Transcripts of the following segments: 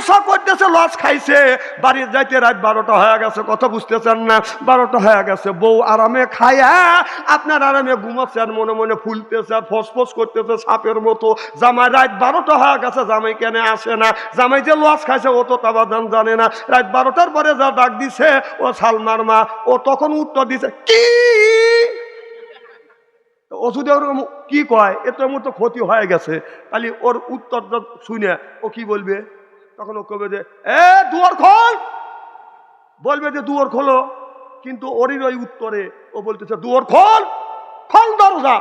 ব্যবসা করতেছে, লস খাইছে, বাড়ির যাইতে রাত 12টা হয়ে গেছে, কথা বুঝতেছেন না? 12টা হয়ে গেছে, বউ আরামে খায়া আপনার আরামে ঘুমাচ্ছে, আর মনে মনে ফুলতেছে আর ফসফস করতেছে সাপের মতো। জামাই রাত 12টা হয়ে গেছে, জামাই কেন আসে না? জামাই যে লস খাইছে ও তো তাবাদান জানে না। রাত 12টার পরে যা ডাক দিছে ও সালমার মা, ও তখন উত্তর দিছে কি? ও যদি ওরকম কি কয়, এত মতো ক্ষতি হয়ে গেছে, তাহলে ওর উত্তরটা শুনে ও কি বলবে? তখন ও কবে যে দুয়ার খোল, বলবে যে দুয়ার খোলো, কিন্তু ওরই ওই উত্তরে ও বলতেছে দুয়ার খোল, খোল দরজা।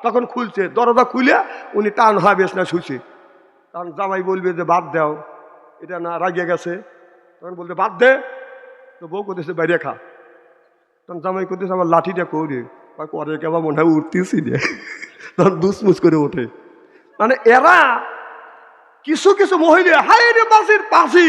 তখন খুলছে, দরজা খুলে উনি টান হয় বেশ না শুছে। তখন জামাই বলবে যে বাদ দাও, এটা না রাগিয়ে গেছে। তখন বলতে বাদ দে, তো বউ করতেছে বাইরে খা। তখন জামাই করতেছে আমার লাঠিটা করে করে কেবা মনে হয় উঠতেছি রে, তখন দুসমুস করে ওঠে। মানে এরা কিছু কিছু মহিলা হাই রে বাসির পাশি।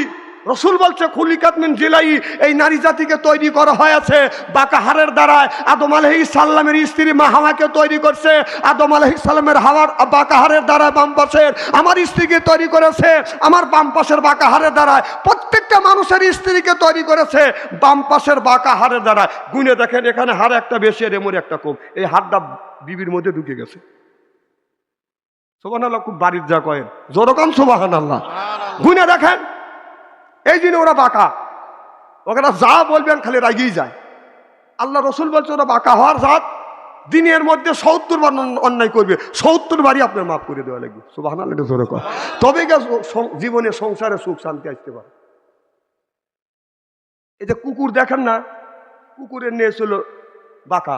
রসুল বলছে খুলিকাত মিন জিলাই, এই নারী জাতিকে তৈরি করা হয়েছে বাঁকা হাড়ের দ্বারায়। আদম আলাইহিস সালামের স্ত্রী মা হাওয়াকে তৈরি করছে আদম আলাইহিস সালামের হাওয়ার বাঁকা হাড়ের দ্বারায়, বাম পাশের আমার স্ত্রীকে তৈরি করেছে আমার বাম পাশের বাঁকা হাড়ের দ্বারায়। প্রত্যেকটা মানুষের স্ত্রীকে তৈরি করেছে বাম পাশের বাঁকা হাড়ের দ্বারায়। গুনে দেখেন এখানে হাড় একটা বেশি আর এমন একটা কম, এই হাড়টা বিবির মধ্যে ঢুকে গেছে। সুবহানাল্লাহ, খুব বাড়ির যা কয়েন জোরকান সুবহানাল্লাহ। গুনে দেখেন, এই জন্য ওরা বাঁকা, ওরা যা বলবেন খালি রাগিয়ে যায়। আল্লাহ রসুল বলছে ওরা বাঁকা হওয়ার জাত, দিনের মধ্যে 70 বার অন্যায় করবে, 70 বারই আপনার মাফ করে দেওয়া লাগবে। সুবহানাল্লাহ, জোরে কয়, তবে জীবনে সংসারে সুখ শান্তি আসতে পারে। এই যে কুকুর দেখেন না, কুকুরের নেস হলো বাঁকা,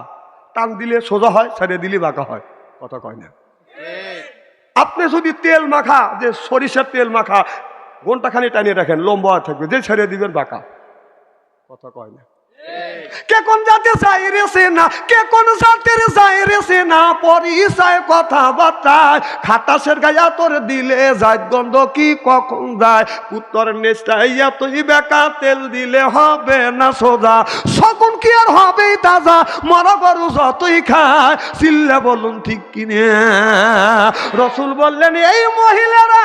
টান দিলে সোজা হয়, ছেড়ে দিলে বাঁকা হয়, কথা কয় না। আপনি যদি তেল মাখা, যে সরিষার তেল মাখা ঘন্টাখানি টানিয়ে রাখেন, লম্বা থাকবে, যে ছেড়ে দিবেন বাঁকা, কথা কয় না। কে কোন জাতে যায় রেছে না, কে কোন জাতের যায় রেছে না, পরিচয় কথাবার্তায় খাটাসের গায়া তোর দিলে যায় গন্ধ কি কখন যায়, উত্তর নেস্টাইয়া তুই বেকা তেল দিলে হবে না সোজা, শকুন কি আর হবে তাজা, মরা গরু যতই খায়, চিল্লে বলুন ঠিক কিনে। রসুল বললেন এই মহিলারা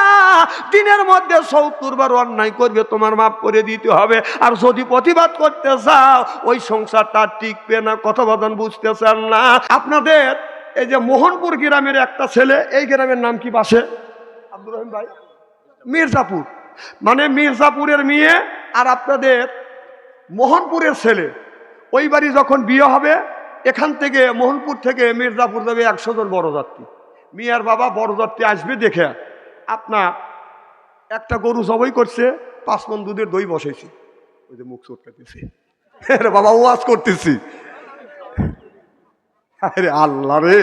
দিনের মধ্যে 70 বার অন্যায় করবে, তোমার মাফ করে দিতে হবে। আর যদি প্রতিবাদ করতে চাও ওই সংসারটা টিকবে না, কথা বলেন, বুঝতেছেন না? আপনাদের এই যে মোহনপুর গ্রামের একটা ছেলে, এই গ্রামের নাম কি বাসে আব্দুর রহিম ভাই? মির্জাপুর, মানে মির্জাপুরের মেয়ে আর আপনাদের মোহনপুরের ছেলে, ওই বাড়ি যখন বিয়ে হবে, এখান থেকে মোহনপুর থেকে মির্জাপুর যাবে 100 জন বড়যাত্রী। মিয়ার বাবা বড়যাত্রী আসবে দেখে আপনার একটা গরু জবাই করছে, 5 মণ দুধের দই বসাইছে, ওই যে মুখ চটকাতেছে, বাবা ওয়াজ করতেছি, আরে আল্লাহ রে,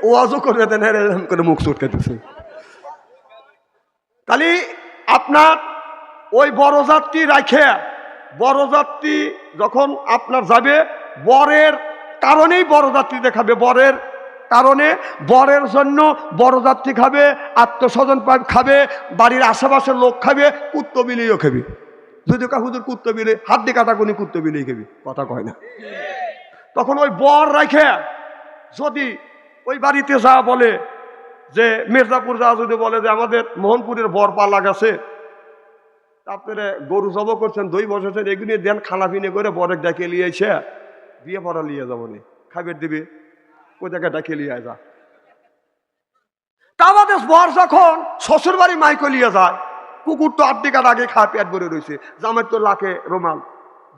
ওয়াজও করবে দেন এরকম করে মুখ চটকাতেছে। তাহলে আপনার ওই বড়যাত্রী রাখে, বড়যাত্রী যখন আপনার যাবে, বরের কারণেই বড়যাত্রী দেখাবে, বরের কারণে বরের জন্য বড়যাত্রী খাবে, আত্মস্বজন খাবে, বাড়ির আশেপাশের লোক খাবে, কুত্তো বিলিও খাবে। যদি হুজুর কুত্তো বিলে হাত দিয়ে কাটা কোনি কুত্তো বিলেই খাবে, কথা কয় না। তখন ওই বর রাখে যদি ওই বাড়িতে যা বলে যে মির্জাপুর যা যদি বলে যে আমাদের মোহনপুরের বর পালা গেছে, আপনারা গরু জব করছেন, দই বসেছেন, এগুলি দেন, খানা পিনে করে বরের ডাকে লিয়ে এসে বিয়ে পড়া লিয়ে যাবো নি, খাইবের দিবে, ওই জায়গায় ডাকে লিয়ে যা। তা আমাদের বর যখন শ্বশুর বাড়ি মাইকে লিয়ে যায়, কুকুর তো 8 টাকার আগে খায়, পেট ভরে রয়েছে, জামাই তো লাখে রোমাল,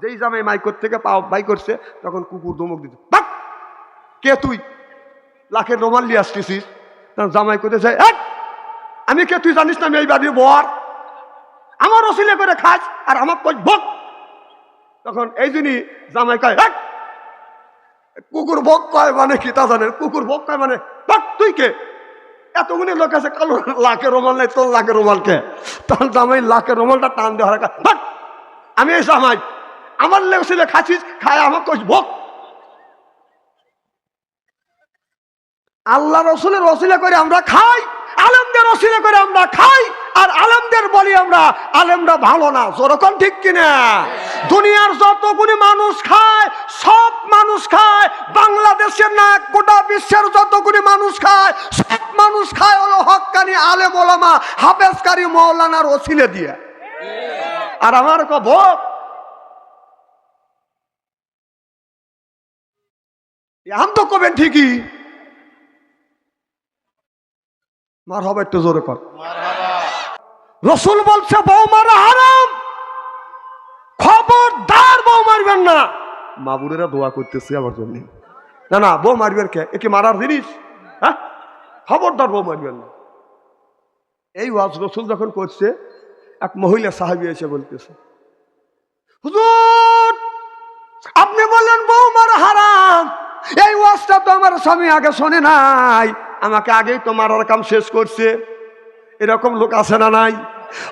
যেই জামাই মাইকর থেকে পাও বাই করছে, তখন কুকুর ধমক দিতে, কে তুই লাখের রোমাল নিয়ে আসতেছিস? জামাই করতেছে, আমি কে তুই জানিস না আমি এই বাড়ির বর, আমার অসিলে করে খাস আর আমার কই বক। তখন এই জন্যই জামাই কয়, কুকুর বক কয় মানে কি তা জানেন? কুকুর বক কয় মানে তুই কে? এতগুলি লোক আছে, কালো লাখের রোমাল নাই, তোর লাখের রোমাল কে? তখন জামাই লাখের রোমালটা টান দেওয়া, আমি এই জামাই, আমার লেগেছিলে খাচ্ছিস, খায় আমার কই বক। আল্লাহ রসুলের ওসিলা করে আমরা খাই, আলেমদের ওসিলা করে আমরা খাই, আর আলেমদের বলি আমরা আলেমরা ভালো না, যেরকম ঠিক কিনা? দুনিয়ার যতগুলি মানুষ খায় সব মানুষ খায়, বাংলাদেশের না গোটা বিশ্বের যতগুলি মানুষ খায় সব মানুষ খায় হলো হক্কানি আলেম ওলামা হাফেজকারী মৌলানার ওসিলে দিয়ে। আর আমার ভোগ আম তো কবেন ঠিকই, মার হবে একটু জোরে কর। রসুল বলছে বউ মারা হারাম, খবরদার বউ মারবেন না। মা বোনেরা দোয়া করতেছে আমার জন্য, না না বউ মারবেন কে, একে মারার জিনিস? হ্যাঁ, খবরদার বউ মারবেন না। এই ওয়াজ রসুল যখন করছে, এক মহিলা সাহাবী এসে বলতেছে, হুজুর আপনি বললেন বউ মারা হারাম, এই ওয়াজটা তো আমার স্বামী আগে শোনে নাই, আমাকে আগেই তো মারার কাম শেষ করছে। এরকম লোক আছে না নাই?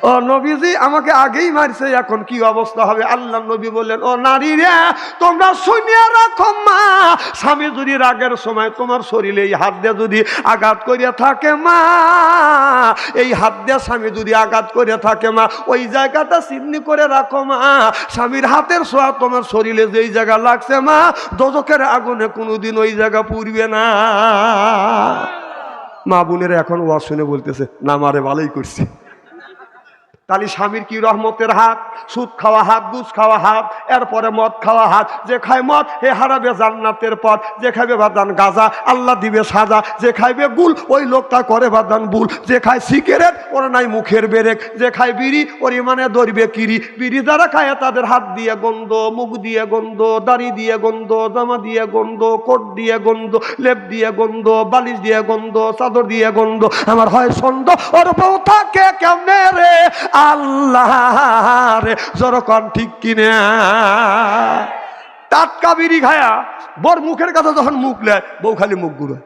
ও নবীজি আমাকে আগেই মারছে, এখন কি অবস্থা হবে? আল্লাহ নবী বললেন, ও নারী রে তোমরা শুনিয়া রাখো মা, স্বামী যদি রাগের সময় তোমার শরীরে এই হাত দিয়ে যদি আঘাত করিয়া থাকে মা, এই হাত দিয়ে স্বামী যদি আঘাত করে থাকে মা, ওই জায়গাটা চিহ্নি করে রাখো মা। স্বামীর হাতের ছোঁয়া তোমার শরীরে যেই জায়গা লাগছে মা, দোজখের আগুনে কোনোদিন ওই জায়গা পুড়বে না। মা বোনেরা এখন ওয়াজ শুনে বলতেছে, না মারে ভালোই করছে। তাহলে স্বামীর কি রহমতের হাত? সুদ খাওয়া হাত, ঘুষ খাওয়া হাত, এরপরে মদ খাওয়া হাত। যে খায় মদ হে হারাবে জান্নাতের পথ, যে খাইবে বাদান গাঁজা আল্লাহ দিবে সাজা, যে খাইবে গুল ওই লোকটা করে বাদান ভুল, যে খায় সিগারেট ওর নাই মুখের বেরেক, যে খায় বিড়ি ওর মানে ধরবে কিরি। বিড়ি যারা খায় তাদের হাত দিয়ে গন্ধ, মুখ দিয়ে গন্ধ, দাড়ি দিয়ে গন্ধ, জামা দিয়ে গন্ধ, কোট দিয়ে গন্ধ, লেপ দিয়ে গন্ধ, বালিশ দিয়ে গন্ধ, চাদর দিয়ে গন্ধ। আমার হয় সন্দ ওর বউ থাকে কেমনে রে আল্লাহ রে, জরকন ঠিক কিনা? টাটকা বিড়ি খায়া বর মুখের কাছে যখন মুখ নেয়, বউ খালি মুখ ঘুরে।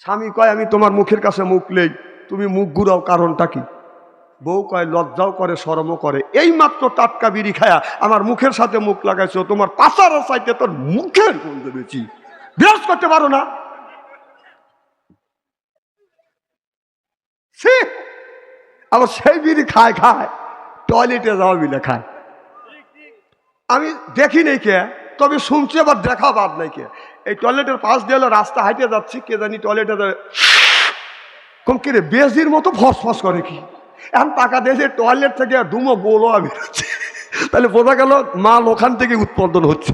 স্বামী কয় আমি তোমার মুখের কাছে মুখ নেই, তুমি মুখ ঘুরাও, কারণটা কি? বউ কয় লজ্জাও করে শরমও করে, এই মাত্র টাটকা বিড়ি খায়া আমার মুখের সাথে মুখ লাগাইছো, তোমার পাশার চাইতে তোর মুখের গন্ধ বেশি, বিরাজ করতে পারো না? আবার সেই বিড়ি খায় টয়লেটে যাওয়া মিলে খায়। আমি দেখি নাই কে, তবে শুনছি, আবার দেখা বাদ নাই কে। এই টয়লেটের পাশ দিয়ে রাস্তা হাইটে যাচ্ছি, কে জানি টয়লেটে কম কে রে বেজির মতো ফসফস করে কি, এখন টাকা দিয়েছে টয়লেট থেকে দুমো গোলো বেরোচ্ছে, তাহলে বোঝা গেল মাল ওখান থেকে উৎপাদন হচ্ছে।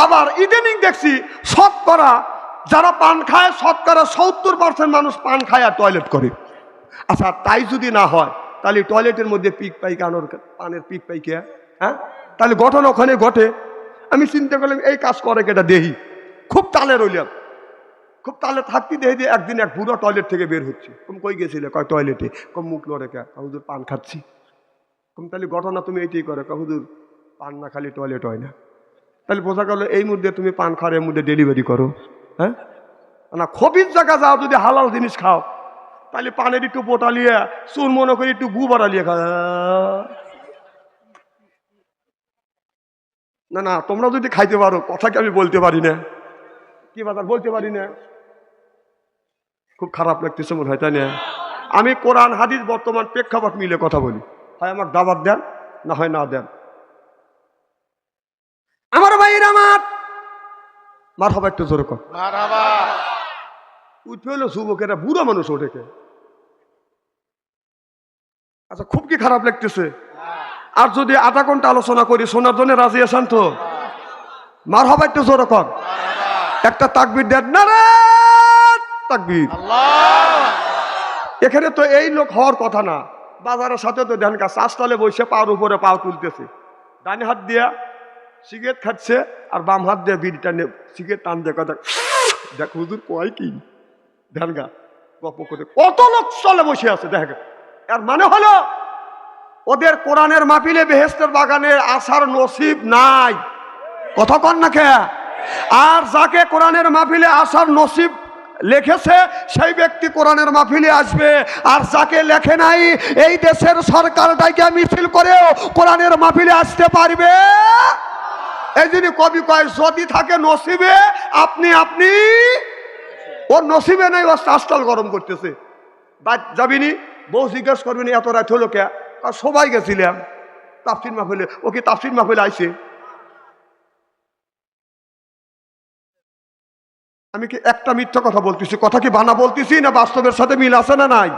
আবার ইদানিং দেখছি শতকরা যারা পান খায়, শতকরা 70% মানুষ পান খায় আর টয়লেট করে। আচ্ছা তাই যদি না হয়, তাহলে টয়লেটের মধ্যে পিক পাইকানোর পানের পিক পাইকে, হ্যাঁ, তাহলে ঘটনা ওখানে ঘটে। আমি চিন্তা করলাম এই কাজ করে কেটা দেহি, খুব তালে রইলাম, খুব তালে থাকতে দেখি যে একদিন এক বুড়ো টয়লেট থেকে বের হচ্ছে। তুমি কই গেছিলে? কয় টয়লেটে। কম মুখ লড়ে কে? হুজুর পান খাচ্ছি। কম তাহলে ঘটনা তুমি এইটাই করে? হুজুর পান না খালি টয়লেট হয় না। তাহলে বোঝা গেল এই মধ্যে তুমি পান খাওয়ার এর মধ্যে ডেলিভারি করো। হ্যাঁ না, খবির জায়গা যাও, যদি হালাল জিনিস খাও তাহলে পানের একটু পোটালিয়ে চুন মনে করি একটু গু বাড়ালিয়ে খা। না না, তোমরা যদি খাইতে পারো, কথা কি আমি বলতে পারি না? কি বাজার বলতে পারি না? খুব খারাপ লাগতেছে মনে হয়, তাই না? আমি কোরআন হাদিস বর্তমান প্রেক্ষাপট মিলে কথা বলি, হয় আমার দাওয়াত দেন, না হয় না দেন। আমার ভাইয়ের আমার মারহাবা একটু জোরে কর। মারহাবা। উঠে হলো যুবকেরা, বুড়ো মানুষ ওঠেকে। আচ্ছা খুব কি খারাপ লাগতেছে? আর যদি আধা ঘন্টা আলোচনা করি, শোনার জন্য রাজি আছেন তো? মারহাবা একটু জোরে কর। একটা তাকবীর দেন না রে, তাকবীর। এখানে তো এই লোক হওয়ার কথা না। বাজারের সাথে তো ধ্যান কাজ, চাষতলে বসে পাওয়ার উপরে পাও তুলতেছে, ডান হাত দিয়া সিগারেট খাচ্ছে আর বাম হাত দিয়ে বিড়িটা সিগারেট টান দিয়ে কথা দেখ হুজুর কয় কি ধ্যান গা গপ করে কত লোক চলে বসে আছে। দেখ আর মানে হলো ওদের কোরআনের মাহফিলে বেহেশতের বাগানে আসার নসিব নাই। কথা কন না কে? আর যাকে কোরআনের মাহফিলে আসার নসিব লিখেছে সেই ব্যক্তি কোরআনের মাহফিলে আসবে, আর যাকে লেখে নাই এই দেশের সরকারটাকে মিছিল করেও কোরআনের মাহফিলে আসতে পারবে। এই জন্য কবি কয় যদি থাকে নসিবে আপনি আপনি, ওর নসিবে নেই, ও আস্তাল গরম করতেছে। যাবিনি? বউ জিজ্ঞেস করবেনি এত রাত হলো কে? সবাই গেছিলাম তাফসির মাহফিলে। ও কি তাফসির মাহফিলে আইছে? আমি কি একটা মিথ্যা কথা বলতেছি? কথা কি বানা বলতেছি না বাস্তবের সাথে মিল আছে না নাই?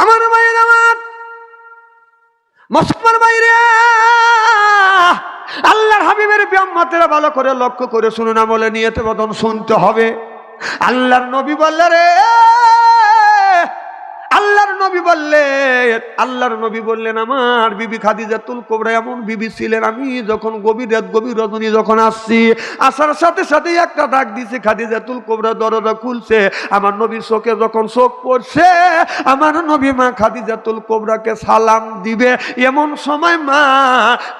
আমার ভাইয়ের, আমার মুসলমান ভাইরা, আল্লাহর হাবিবের বিয়াম্মাতেরা ভালো করে লক্ষ্য করে শুনুন, আমলে নিয়তে বদন শুনতে হবে। আল্লাহর নবী বললেন রে, আল্লাহর নবী বললেন আমার বিবি খাদিজাতুল কুবরা এমন বিবি ছিলেন, আমি যখন গভীর রাত গভীর রজনী যখন আসছি, আসার সাথে সাথেই একটা ডাক দিছে, খাদিজাতুল কুবরা দরজা খুলছে, আমার নবীর চোখে যখন চোখ পড়ছে, আমার নবী মা খাদিজাতুল কুবরাকে সালাম দিবে, এমন সময় মা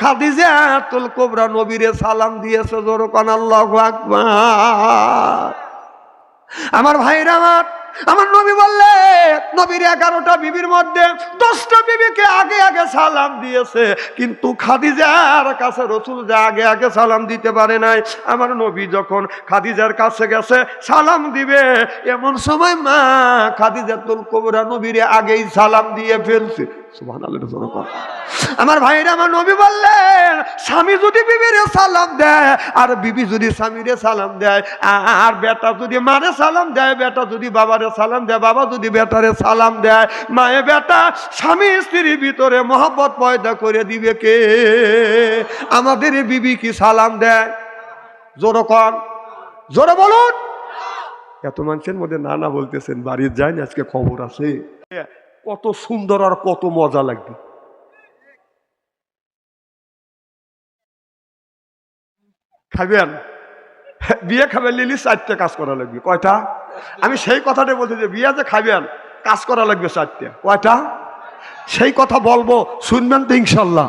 খাদিজাতুল কুবরা নবীরে সালাম দিয়েছে। জোরে কোন আল্লাহু আকবার। আমার ভাইরা, আমার নবী বললে নবীর 11টা বিবির মধ্যে 10টা বিবিকে আগে আগে সালাম দিয়েছে, কিন্তু খাদিজার কাছে রাসূল যা আগে আগে সালাম দিতে পারে নাই। আমার নবী যখন খাদিজার কাছে গেছে সালাম দিবে, এমন সময় মা খাদিজাতুল কুবরা নবীরে আগেই সালাম দিয়ে ফেলছে। সুবহানাল্লাহ। আমার ভাইরা, আমার নবী বললেন স্বামী যদি বিবিরে সালাম দেয়, আর বিবি যদি স্বামীরে সালাম দেয়, আর বেটা যদি মারে সালাম দেয়, বেটা যদি বাবারে সালাম দেয়, বাবা যদি বেটারে সালাম দেয়, মায়ে বেটা স্বামী স্ত্রীর ভিতরে মহব্বত পয়দা করে দিবে কে? আমাদের বিবি কি সালাম দেয়? জোরে কোন, জোরে বলুন। এত মানুষের মধ্যে না না বলতেছেন, বাড়ির যায়নি আজকে খবর আছে। কত সুন্দর আর কত মজা লাগবে। খাবেন বিয়ে খাবেন লিলি 4টে কাজ করা লাগবে। কয়টা? আমি সেই কথাটা বলতে যে বিয়ে যে খাবেন কাজ করা লাগবে 4টে। কয়টা? সেই কথা বলবো, শুনবেন তো ইনশাল্লাহ।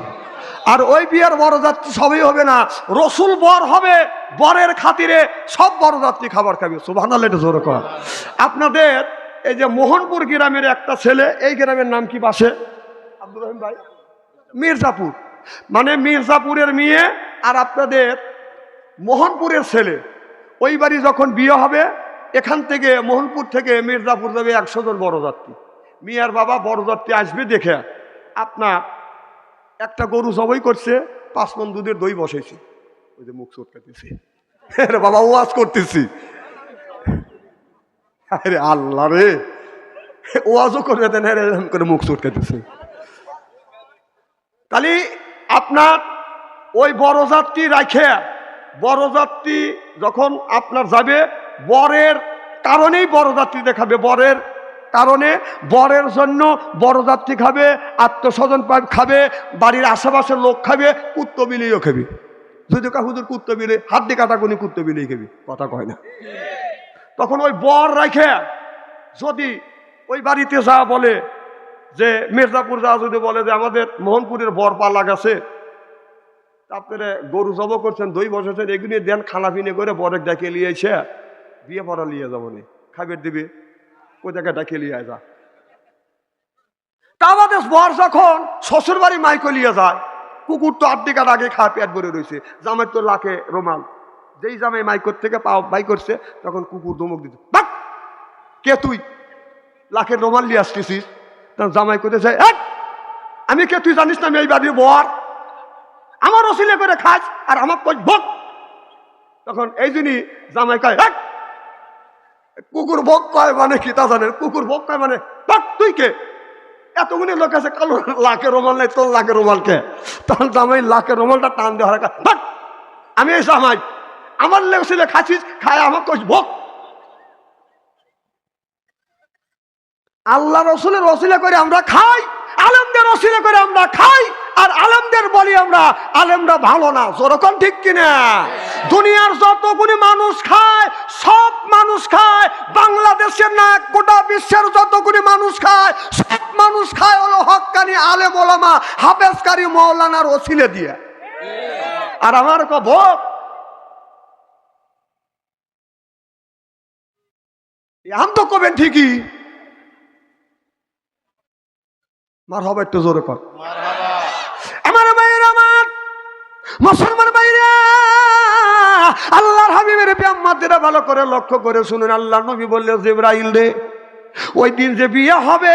আর ওই বিয়ের বরযাত্রী সবই হবে না, রসুল বর হবে, বরের খাতিরে সব বরযাত্রী খাবার খাবে। সুবহানাল্লাহ, এটা জোরে কর। আপনাদের এই যে মোহনপুর গ্রামের একটা ছেলে, এই গ্রামের নাম কি বাসে? আব্দুর রহিম ভাই, মির্জাপুর, মানে মির্জাপুরের মেয়ে আর আপনাদের মোহনপুরের ছেলে, ওই বাড়ি যখন বিয়ে হবে, এখান থেকে মোহনপুর থেকে মির্জাপুর যাবে 100 জন বরযাত্রী। মিয়ার বাবা বরযাত্রী আসবে দেখে আপনার একটা গরু জবাই করছে, 5 মণ দুধের দই বসাইছে। ওই যে মুখ চটকাতেছি, আরে বাবা ওয়াজ করতেছি, আরে আল্লাহ রে, ওয়াজও করবে দেন এরকম করে মুখ চটকাতেছে। তাহলে আপনার ওই বরযাত্রী রাখে, বরযাত্রী যখন আপনার যাবে, বরের কারণেই বরযাত্রী দেখাবে, বরের কারণে বরের জন্য বরযাত্রী খাবে, আত্মস্বজন খাবে, বাড়ির আশেপাশের লোক খাবে, কুত্তো বিলিও খাবে। যদি হুজুর কুত্তো বিলে হাত দিয়ে কাটা কোনি কুত্তো বিলেই খাবি, কথা কয় না। তখন ওই বর রাখে যদি ওই বাড়িতে যা বলে যে মির্জাপুর যা যদি বলে যে আমাদের মোহনপুরের বর পালা গেছে, আপনারা গরু জব করছেন, দই বসেছেন, এগুলি দেন, খানা পিনে করে বরের ডাকে নিয়ে এসে বিয়ে পড়া নিয়ে যাবো নি, খাবার দিবে, ওই জায়গায় ডাকে নিয়ে যা। তা আমাদের বর যখন শ্বশুর বাড়ি মাইকে নিয়ে যায়, কুকুর তো 8 টাকার আগে খায়, পেট ভরে রয়েছে, জামাই তো লাখে রোমাল, যেই জামাই মাইকর থেকে বাই করছে তখন কুকুর ধমক দিতে, বাক কে তুই লাখের রোমাল নিয়ে আসতেছিস? তখন জামাই করতে চাই, আমি কে তুই জানিস না আমি এই বাড়ির বর, আমার ওসিলে করে খাস আর আমার কই বক। তখন এই জন্যই জামাই কয়, কুকুর বক কয় মানে কি তা জানেন? কুকুর বক কয় মানে বক, তুই কে? এতগুলি লোক আছে, কালো লাখের রুমাল নেই, তোর লাখের রুমাল কে? তখন জামাই লাখের রুমালটা টান দেওয়ার বক, আমি এই জামাই, আমার ওসিলে খাচ্ছিস, খায় আমার কই বক। আল্লাহ রসুলের ওসিলা করে আমরা খাই, আলেমদের ওসিলা করে আমরা খাই, আর আলেমদের বলি আমরা আলেমরা ভালো না। যেরকম ঠিক কিনা? দুনিয়ার যতগুলি মানুষ খায় সব মানুষ খায়, বাংলাদেশের না গোটা বিশ্বের যতগুলি মানুষ খায় সব মানুষ খায় হলো হক্কানি আলেম ওলামা হাফেজকারী মৌলানার ওসিলে দিয়ে। আর আমার কব আম তো কবেন ঠিকই, মার হবে একটু জোরে কর। আমার ভাইয়ের, আমার মুসলমান ভাইরা, আল্লাহর হাবিবের বিয়াম্মাতেরা ভালো করে লক্ষ্য করে শুনুন। আল্লাহর নবী বললেন জিবরাইল রে, ওই দিন যে বিয়ে হবে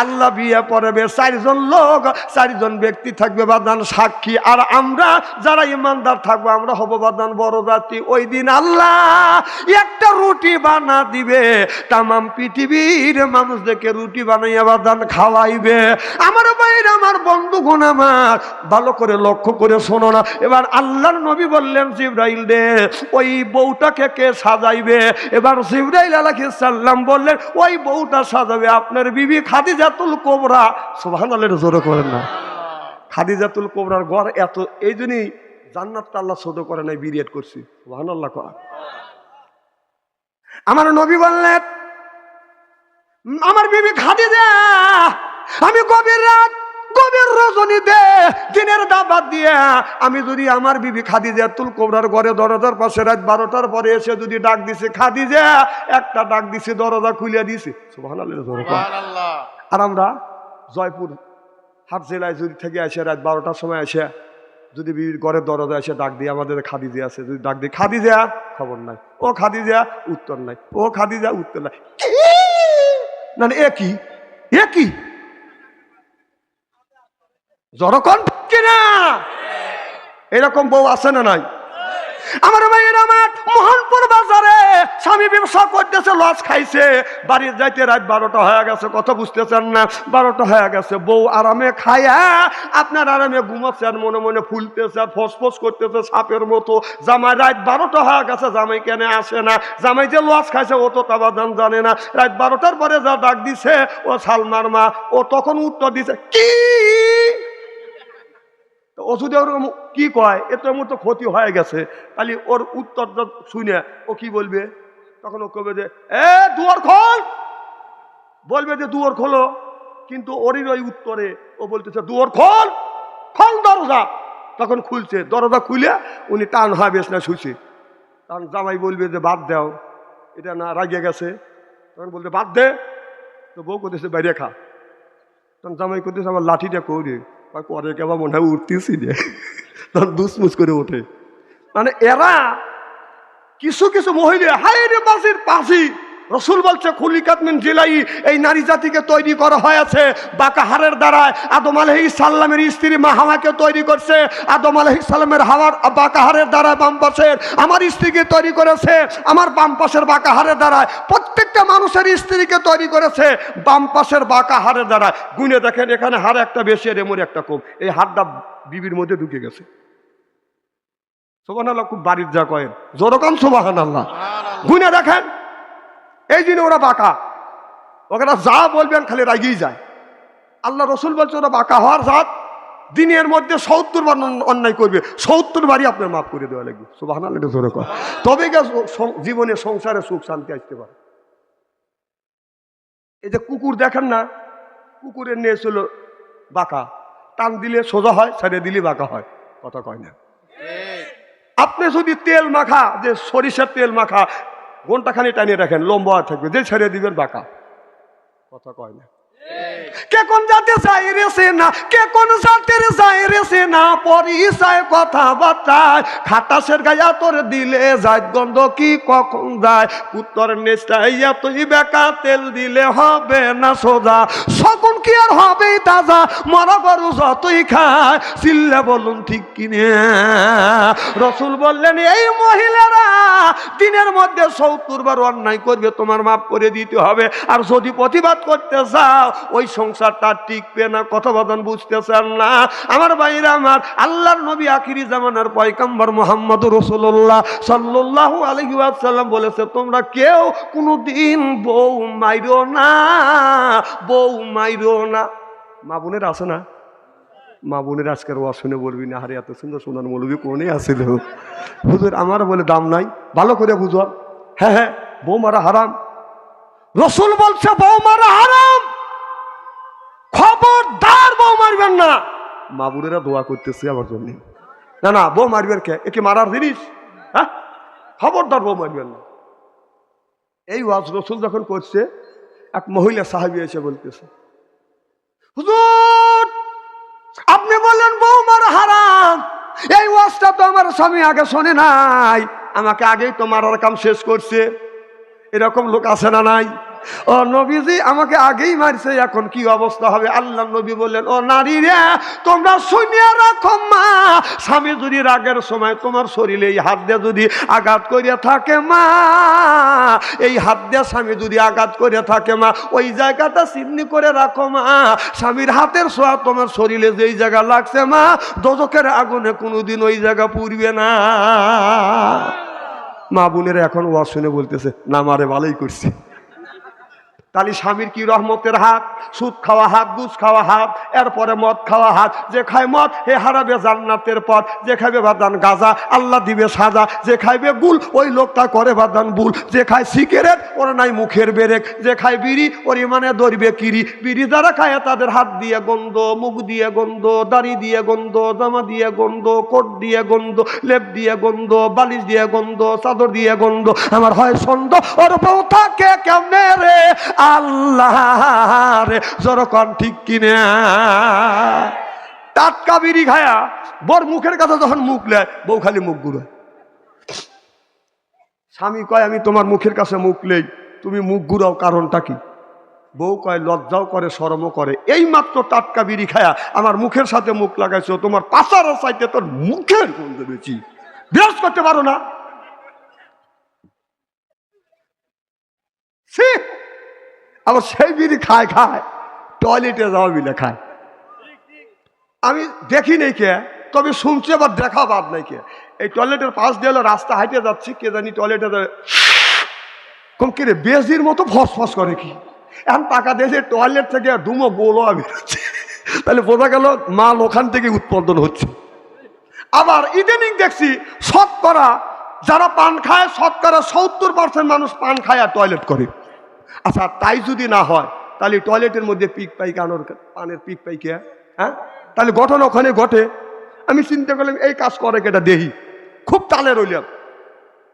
আল্লাহ বিয়ে পড়াবে, 4 জন লোক, 4 জন ব্যক্তি থাকবে বাদান সাক্ষী। আর আমরা যারা ইমানদার থাকবো আমরা হব বাদান বড় জাতি। ওই দিন আল্লাহ একটা রুটি বানা দিবে, তামাম পৃথিবীর মানুষদেরকে রুটি বানাইয়া বাদান খাওয়াইবে। আমার ভাইরা, আমার বন্ধুগণ, আমার ভালো করে লক্ষ্য করে শোনো না। এবার আল্লাহর নবী বললেন, জিবরাইল রে, ওই বউটাকে কে সাজাইবে? এবার জিবরাইল আলাইহিস সালাম বললেন, ওই বউটা সাজাবে আপনার বিবি খাদিজাতুল কুবরা। সুবহানাল্লাহ, জোরে করেন না। খাদিজাতুল কুবরার ঘর এত, এই জন্যই জান্নাতটা আল্লাহ সদ করে নাই, বিরিয়াত করছি। সুবহানাল্লাহ। আমার নবী বললেন, আমার বিবি খাদিজা, আমি গভীর রাত, গভীর রজনীতে দিনের দাবাত দিয়ে আমি যদি আমার বিবি খাদিজাতুল কুবরার ঘরে দরজার পাশে রাত 12টার পরে এসে যদি ডাক দিছে, খাদিজা, একটা ডাক দিছে, দরজা খুলে দিছে। সুবহানাল্লাহ, সুবহানাল্লাহ। আর আমরা জয়পুর হাট জেলায় যদি থেকে আসে রাত 12টার সময় এসে যদি বিবির ঘরের দরজা এসে ডাক দিয়ে, আমাদের খাদিজা আছে, যদি ডাক দিয়ে, খাদিজা, খবর নাই। ও খাদিজা, উত্তর নাই। ও খাদিজা, উত্তর নাই। না একই একই জরকন কিনা এরকম বউ আছে না নাই? আমার ভাইয়ের, আমার মোহনপুর বাজারে স্বামী ব্যবসা করতেছে, লস খাইছে, বাড়ি যাইতে রাত 12টা হয়ে গেছে। কথা বুঝতেছেন না? 12টা হয়ে গেছে। বউ আরামে খায়া আপনার আরামে ঘুমাচ্ছে, আর মনে মনে ফুলতেছে, আর ফসফস করতেছে সাপের মতো। জামাই রাত 12টা হয়ে গেছে, জামাই কেন আসে না? জামাই যে লস খাইছে ও তো তাবাদান জানে না। রাত 12টার পরে যা ডাক দিছে, ও সালমার মা, ও তখন উত্তর দিছে কি? ও যদি ওরকম কি কয়, এত মতো ক্ষতি হয়ে গেছে, তাহলে ওর উত্তরটা শুনে ও কি বলবে? তখন ও কবে যে, দুয়ার খোল, বলবে যে দুয়ার খোলো, কিন্তু ওরই ওই উত্তরে ও বলতেছে, দুয়ার খোল, খোল দরজা। তখন খুলছে, দরজা খুলে উনি টান হয় বেশ না শুছে। তখন জামাই বলবে যে বাদ দাও, এটা না রাগিয়ে গেছে। তখন বলতে বাদ দে, তো বউ করতেছে বাইরে খা। তখন জামাই করতেছে, আমার লাঠিটা কৌরে পরে কেবা মনে হয় উঠতেছি রে, তখন দুসমুস করে ওঠে। মানে এরা কিছু কিছু মহিলা, হায় রে বাসির পাশি, রসুল বলছে খুলিকাত মিন জিলাই, এই নারী জাতিকে তৈরি করা হয়েছে বাঁকা হাড়ের দ্বারায়। আদম আলাইহিস সালামের স্ত্রী মা হাওয়াকে তৈরি করছে আদম আলাইহিস সালামের হাওয়ার বাঁকা হাড়ের দ্বারায়, বাম পাশের আমার স্ত্রীকে তৈরি করেছে আমার বাম পাশের বাঁকা হাড়ের দ্বারায়। প্রত্যেকটা মানুষের স্ত্রীকে তৈরি করেছে বাম পাশের বাঁকা হাড়ের দ্বারায়। গুনে দেখেন, এখানে হাড় একটা বেশি আর এমন একটা কম, এই হাড়টা বিবির মধ্যে ঢুকে গেছে। সুবহানাল্লাহ, খুব বাড়ির যা কয়েন, জোরকম সুবহানাল্লাহ। গুনে দেখেন, এই জন্য ওরা বাঁকা, ওরা যা বলবেন খালি রাগিয়ে যায়। আল্লাহ রসুল বলছে ওরা বাঁকা হওয়ার জাত, দিনের মধ্যে 70 বার অন্যায় করবে, 70 বারই আপনার মাফ করে দেওয়া লাগবে। সুবহানাল্লাহ, জোরে কর, তবে জীবনে সংসারে সুখ শান্তি আসতে পারে। এই যে কুকুর দেখেন না, কুকুরের নিয়ে ছিল বাঁকা, টান দিলে সোজা হয়, ছেড়ে দিলে বাঁকা হয়। কথা কয় না? আপনি যদি তেল মাখা, যে সরিষার তেল মাখা, ঘন্টাখানি টানিয়ে রাখেন, লম্বা থাকবে, যে ছেড়ে দিবেন বাঁকা। কথা কয় না? কে কোন জাতে যায় রেছে না, কে কোন জাতের যায় রেছে না, পরিচয় কথাবার্তায় খাটাসের গায়া তোর দিলে যায় গন্ধ কি কখন যায়, উত্তর নেস্টাই এতই বেকা, তেল দিলে হবে না সোজা, শকুন কি আর হবে তাজা, মরা গরু যতই খায়, চিল্লে বলুন ঠিক কিনে। রসুল বললেন, এই মহিলারা দিনের মধ্যে 70 বার অন্যায় করবে, তোমার মাফ করে দিতে হবে। আর যদি প্রতিবাদ করতে চাও, ওই সংসারটা টিকবে না। কথা বলেন, বুঝতেছেন না? আমার ভাইরা, আমার আল্লাহর নবী আখিরি জামানার পয়গম্বর মুহাম্মদুর রাসূলুল্লাহ সাল্লাল্লাহু আলাইহি ওয়াসাল্লাম বলেছে, তোমরা কেউ কোনোদিন বউ মাইরো না, বউ মাইরো না। মা বোনের আছে না? মা বোনের আজকের ওয়াজ শুনে বলবি না, আরে এত সুন্দর সুন্দর মৌলবী কোনে আছে হুজুর, আমার বলে দাম নাই, ভালো করে বুঝো। হ্যাঁ হ্যাঁ, বউ মারা হারাম। রসুল বলছে বউ মারা হারাম, খবরদার বউ মারবেন না। মা বোনেরা দোয়া করতেছে আমার জন্য, না না বউ মারবেন কে, একে মারার জিনিস? হ্যাঁ, খবরদার বউ মারবেন না। এই ওয়াজ রসুল যখন করছে, এক মহিলা সাহাবী এসে বলতেছে, হুজুর আপনি বললেন বউ মারা হারাম, এই ওয়াজটা তো আমার স্বামী আগে শোনে নাই, আমাকে আগেই তো মারার কাম শেষ করছে। এরকম লোক আছে না নাই? ও নবীজি আমাকে আগেই মারছে, এখন কি অবস্থা হবে? আল্লাহ নবী বললেন, ও নারী রে, তোমরা শুনিয়া রাখো মা, স্বামী যদি রাগের সময় তোমার শরীরে এই হাত দিয়ে যদি আঘাত করিয়া থাকে মা, এই হাত দিয়ে স্বামী যদি আঘাত করিয়া থাকে মা, ওই জায়গাটা চিহ্নি করে রাখো মা। স্বামীর হাতের ছোঁয়া তোমার শরীরে যেই জায়গা লাগছে মা, দোজখের আগুনে কোনোদিন ওই জায়গা পুড়বে না। মা বোনেরা এখন ওয়াজ শুনে বলতেছে, না মারে ভালোই করছে। তাহলে স্বামীর কি রহমতের হাত? সুদ খাওয়া হাত, ঘুষ খাওয়া হাত, এরপরে মদ খাওয়া হাত। যে খায় মদ হে হারাবে জান্নাতের পথ, যে খাইবে বাদান গাঁজা আল্লাহ দিবে সাজা, যে খাইবে গুল ওই লোকটা করে বাদান বুল, যে খায় সিগারেট ওর নাই মুখের বেরেক, যে খায় বিড়ি ওর ইমানে ধরবে কিরি। বিড়ি যারা খায় তাদের হাত দিয়ে গন্ধ, মুখ দিয়ে গন্ধ, দাড়ি দিয়ে গন্ধ, জামা দিয়ে গন্ধ, কোট দিয়ে গন্ধ, লেপ দিয়ে গন্ধ, বালিশ দিয়ে গন্ধ, চাদর দিয়ে গন্ধ। আমার হয় সন্দ ওর বউ থাকে কেমনে রে আল্লাহ রে, জরকন ঠিক কিনা? টাটকা বিড়ি খায়া বর মুখের কাছে যখন মুখ নেয়, বউ খালি মুখ ঘুরায়। স্বামী কয় আমি তোমার মুখের কাছে মুখ নেই, তুমি মুখ ঘুরাও, কারণটা কি? বউ কয় লজ্জাও করে শরমও করে, এই মাত্র টাটকা বিড়ি খায়া আমার মুখের সাথে মুখ লাগাইছো, তোমার পাশার চাইতে তোর মুখের গন্ধ বেশি, বিরাজ করতে পারো না? আবার সেই বিড়ি খায় খায় টয়লেটে যাওয়া মিলে খায়। আমি দেখি নাই কে, তবে শুনছি, আবার দেখা বাদ নাই কে। এই টয়লেটের পাশ দিয়ে রাস্তা হাইটে যাচ্ছি, কে জানি টয়লেটে কম কিরে বেজির মতো ফসফস করে কি, এখন টাকা দিয়েছে টয়লেট থেকে দুমো গোলো বেরোচ্ছে, তাহলে বোঝা গেল মাল ওখান থেকে উৎপাদন হচ্ছে। আবার ইদানিং দেখছি শতকরা যারা পান খায়, শতকরা 70% মানুষ পান খায় আর টয়লেট করে। আচ্ছা তাই যদি না হয়, তাহলে টয়লেটের মধ্যে পিক পাই কানোর পানের পিক পাই কে? হ্যাঁ, তাহলে ঘটনা ওখানে ঘটে। আমি চিন্তা করলাম এই কাজ করে কেটা, দেহি খুব তালে রইলাম,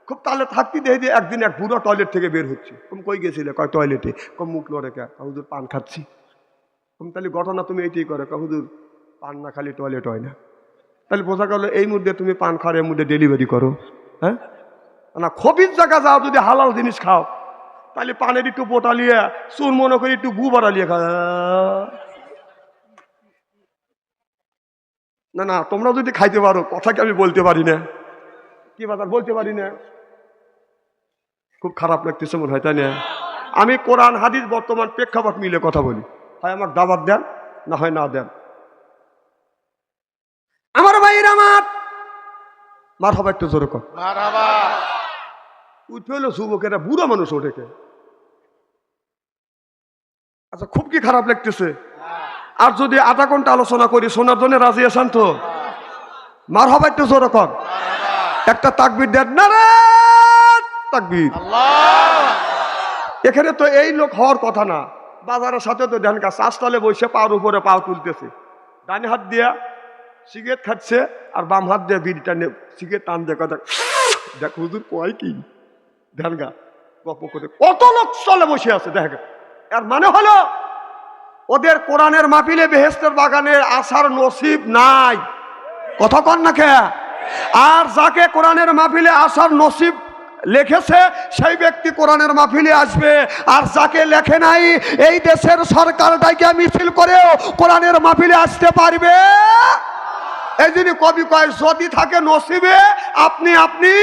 খুব তালে থাকতে দেখি যে একদিন এক বুড়ো টয়লেট থেকে বের হচ্ছে। তুমি কই গেছিলে? কয় টয়লেটে। কম মুখ লড়ে কে? হুজুর পান খাচ্ছি। তুমি তাহলে ঘটনা তুমি এইটাই করো? হুজুর পান না খালি টয়লেট হয় না। তাহলে বোঝা গেল এই মধ্যে তুমি পান খাওয়ার মধ্যে ডেলিভারি করো। হ্যাঁ না, খবির জায়গা যাও, যদি হালাল জিনিস খাও তাহলে পানের একটু বোটালিয়ে চুন মনে করি একটু গু বাড়ালিয়ে খা। না না, তোমরা যদি খাইতে পারো, কথা কি আমি বলতে পারি না? কি বাজার বলতে পারি না? খুব খারাপ লাগতেছে মনে হয়, তাই না? আমি কোরআন হাদিস বর্তমান প্রেক্ষাপট মিলে কথা বলি, হয় আমার দাবাত দেন, না হয় না দেন। আমার ভাইয়ের আমার মার হবা একটু জোরে কর। উঠে হলো যুবকেরা, বুড়ো মানুষ ওঠেকে। আচ্ছা খুব কি খারাপ লাগতেছে? আর যদি আধা ঘন্টা আলোচনা করি, শোনার জন্য রাজি আছেন তো? মার হবা একটু জোরে কর। একটা তাকবীর দেন না রে, তাকবীর। এখানে তো এই লোক হওয়ার কথা না। বাজারের সাথে তো ধ্যান কাজ, চাষতলে বসে পাওয়ার উপরে পাও তুলতেছে, ডান হাত দিয়া সিগারেট খাচ্ছে আর বাম হাত দিয়ে বিড়িটা সিগারেট টান দিয়ে কথা দেখ হুজুর কয় কি ধ্যান গা গপ করে কত লোক চলে বসে আছে। দেখ এর মানে হলো ওদের কোরআনের মাহফিলে বেহেশতের বাগানে আসার নসিব নাই। কথা কন না কে? আর যাকে কোরআনের মাহফিলে আসার নসিব লিখেছে সেই ব্যক্তি কোরআনের মাহফিলে আসবে, আর যাকে লেখে নাই এই দেশের সরকার ডাইকা মিছিল করেও কোরআনের মাহফিলে আসতে পারবে। এই জন্য কবি কয় যদি থাকে নসিবে আপনি আপনি,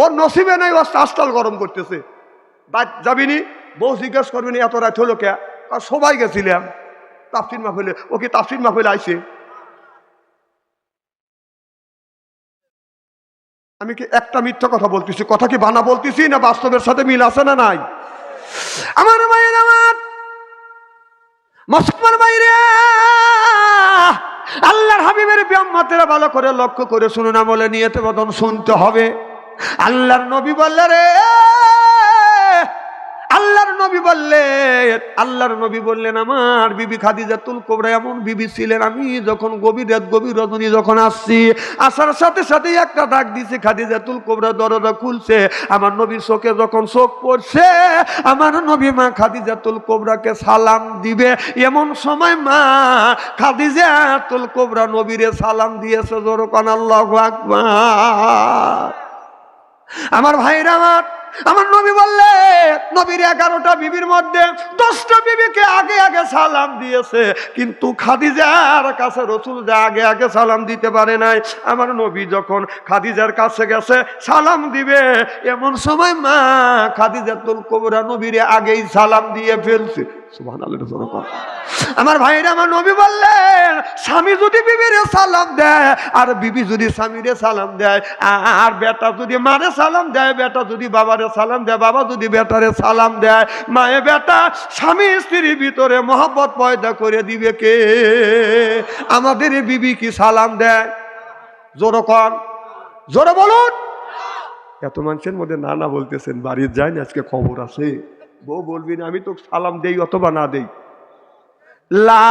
ওর নসিবে নাই, ও আস্তাল গরম করতেছে। যাবিনি বউ জিজ্ঞেস করবেনি এত রাত হলো কে? সবাই গেছিলাম তাফসীর মাহফিলে। ও কি তাফসীর মাহফিলে আইছে? আমি কি একটা মিথ্যা কথা বলতেছি? কথা কি বানা বলতেছি না বাস্তবের সাথে মিল আছে না নাই? আমার ভাইয়ের আমার মুসলমান ভাইরা, আল্লাহর হাবিবের বিয়াম্মাতেরা ভালো করে লক্ষ্য করে শুনুন, আমলে নিয়তে বদন শুনতে হবে। আল্লাহর নবী বললেন রে, আল্লাহর নবী বললেন আমার বিবি খাদিজাতুল কুবরা এমন বিবি ছিলেন, আমি যখন গভীর রাত গভীর রজনী যখন আসছি, আসার সাথে সাথে একটা ডাক দিছে, খাদিজাতুল কুবরা দরজা খুলছে, আমার নবীর চোখে যখন চোখ পড়ছে, আমার নবী মা খাদিজাতুল কুবরাকে সালাম দিবে, এমন সময় মা খাদিজাতুল কুবরা নবীরে সালাম দিয়েছে। জোরে কোন আল্লাহু আকবার। আমার ভাইরা আমার নবী বললেন, নবীর 11টা বিবির মধ্যে 10টা বিবিকে আগে আগে সালাম দিয়েছে, কিন্তু খাদিজার কাছে রাসূল যা আগে আগে সালাম দিতে পারে নাই। আমার নবী যখন খাদিজার কাছে গেছে সালাম দিবে, এমন সময় মা খাদিজাতুল কুবরা নবীর আগেই সালাম দিয়ে ফেলছে। সুবহানাল্লাহ। আমার ভাইরা, আমার নবী বললেন, স্বামী যদি বিবিরে সালাম দেয় আর বিবি যদি স্বামীরে সালাম দেয়, আর বেটা যদি মারে সালাম দেয়, বেটা যদি বাবারে সালাম দেয়, বাবা যদি বেটারে সালাম দেয়, মায়ে বেটা স্বামী স্ত্রীর ভিতরে মহব্বত পয়দা করে দিবে কে? আমাদের বিবি কি সালাম দেয়? জোরে কন, জোরে বলুন। এত মানুষের মধ্যে না না বলতেছেন, বাড়ির যায়নি, আজকে খবর আছে। বউ বলবি না আমি তো সালাম দেই অথবা না দেই। লা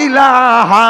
ইলাহা